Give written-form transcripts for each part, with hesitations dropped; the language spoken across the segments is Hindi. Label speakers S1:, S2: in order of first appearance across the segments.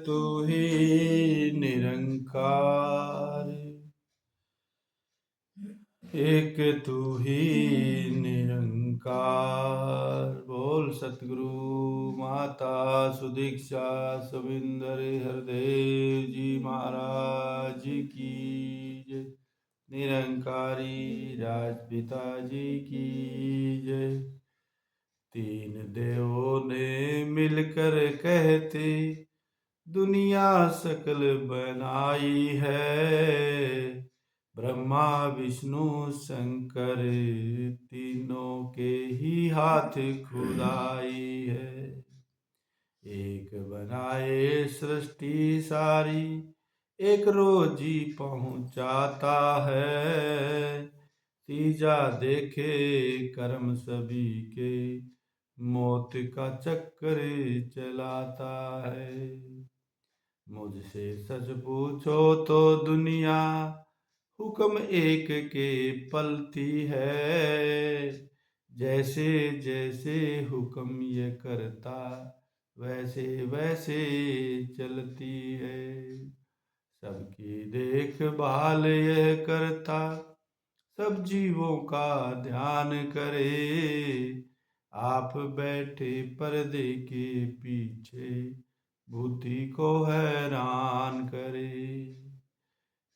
S1: तू ही निरंकार, एक तू ही निरंकार। बोल सतगुरु माता सुदीक्षा सुविंदर हरदेव जी महाराज की जय। निरंकारी राजपिता जी की जय। तीन देवों ने मिलकर कहते दुनिया सकल बनाई है। ब्रह्मा विष्णु शंकर तीनों के ही हाथ खुदाई है। एक बनाए सृष्टि सारी, एक रोजी पहुंचाता है। तीजा देखे कर्म सभी के, मौत का चक्कर चलाता है। मुझसे सच पूछो तो दुनिया हुक्म एक के पलती है। जैसे जैसे हुक्म ये करता वैसे वैसे चलती है। सबकी देखभाल यह करता, सब जीवों का ध्यान करे। आप बैठे पर्दे के पीछे, बुद्धि को हैरान करे।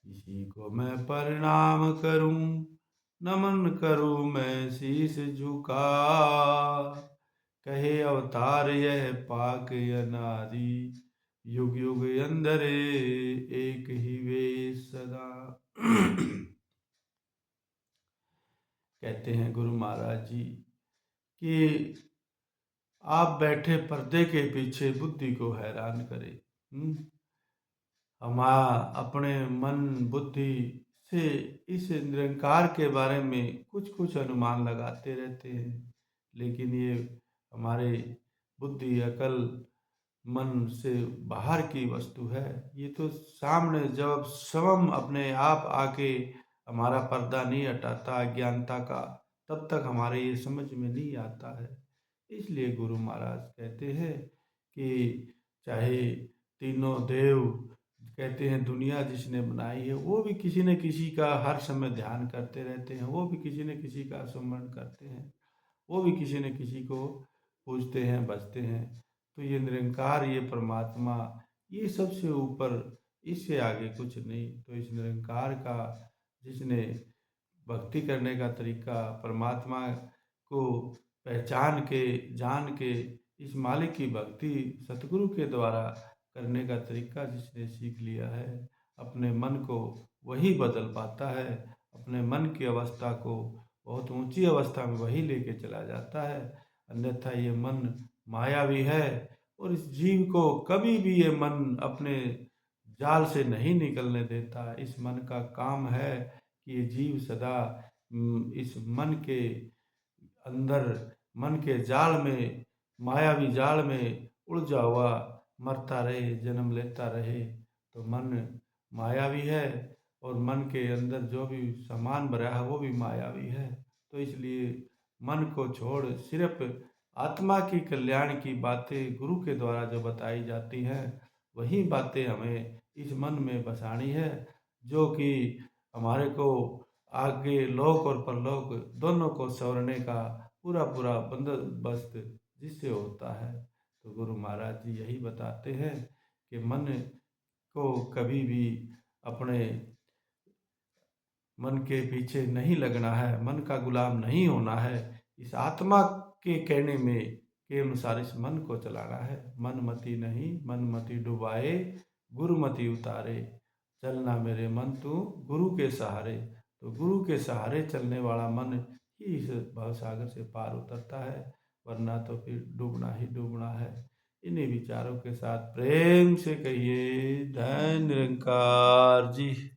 S1: इसी को मैं प्रणाम करूं, नमन करूं मैं शीश झुका। कहे अवतार यह पाक अनादि, युग युग अंदर एक ही वे सदा। कहते हैं गुरु महाराज जी कि आप बैठे पर्दे के पीछे बुद्धि को हैरान करें। हम अपने मन बुद्धि से इस निरंकार के बारे में कुछ कुछ अनुमान लगाते रहते हैं, लेकिन ये हमारे बुद्धि अकल मन से बाहर की वस्तु है। ये तो सामने जब स्वयं अपने आप आके हमारा पर्दा नहीं हटाता अज्ञानता का, तब तक हमारे ये समझ में नहीं आता है। इसलिए गुरु महाराज कहते हैं कि चाहे तीनों देव कहते हैं दुनिया जिसने बनाई है, वो भी किसी न किसी का हर समय ध्यान करते रहते हैं, वो भी किसी न किसी का सुमरण करते हैं, वो भी किसी न किसी को पूजते हैं भजते हैं। तो ये निरंकार, ये परमात्मा, ये सबसे ऊपर, इससे आगे कुछ नहीं। तो इस निरंकार का जिसने भक्ति करने का तरीका, परमात्मा को पहचान के जान के इस मालिक की भक्ति सतगुरु के द्वारा करने का तरीका जिसने सीख लिया है, अपने मन को वही बदल पाता है। अपने मन की अवस्था को बहुत ऊंची अवस्था में वही लेके चला जाता है। अन्यथा ये मन मायावी है और इस जीव को कभी भी ये मन अपने जाल से नहीं निकलने देता। इस मन का काम है कि ये जीव सदा इस मन के अंदर, मन के जाल में, मायावी जाल में उलझा हुआ मरता रहे, जन्म लेता रहे। तो मन मायावी है और मन के अंदर जो भी सामान भरा है वो भी मायावी है। तो इसलिए मन को छोड़ सिर्फ आत्मा की कल्याण की बातें गुरु के द्वारा जो बताई जाती हैं, वही बातें हमें इस मन में बसानी है, जो कि हमारे को आगे लोक और परलोक दोनों को संवरने का पूरा पूरा बंदोबस्त जिससे होता है। तो गुरु महाराज जी यही बताते हैं कि मन को कभी भी अपने मन के पीछे नहीं लगना है, मन का गुलाम नहीं होना है। इस आत्मा के कहने में के अनुसार इस मन को चलाना है। मन मति नहीं, मन मति डुबाए, गुरु मति उतारे। चलना मेरे मन तू गुरु के सहारे। तो गुरु के सहारे चलने वाला मन ही इस भवसागर से पार उतरता है, वरना तो फिर डूबना ही डूबना है। इन्हीं विचारों के साथ प्रेम से कहिए धन निरंकार जी।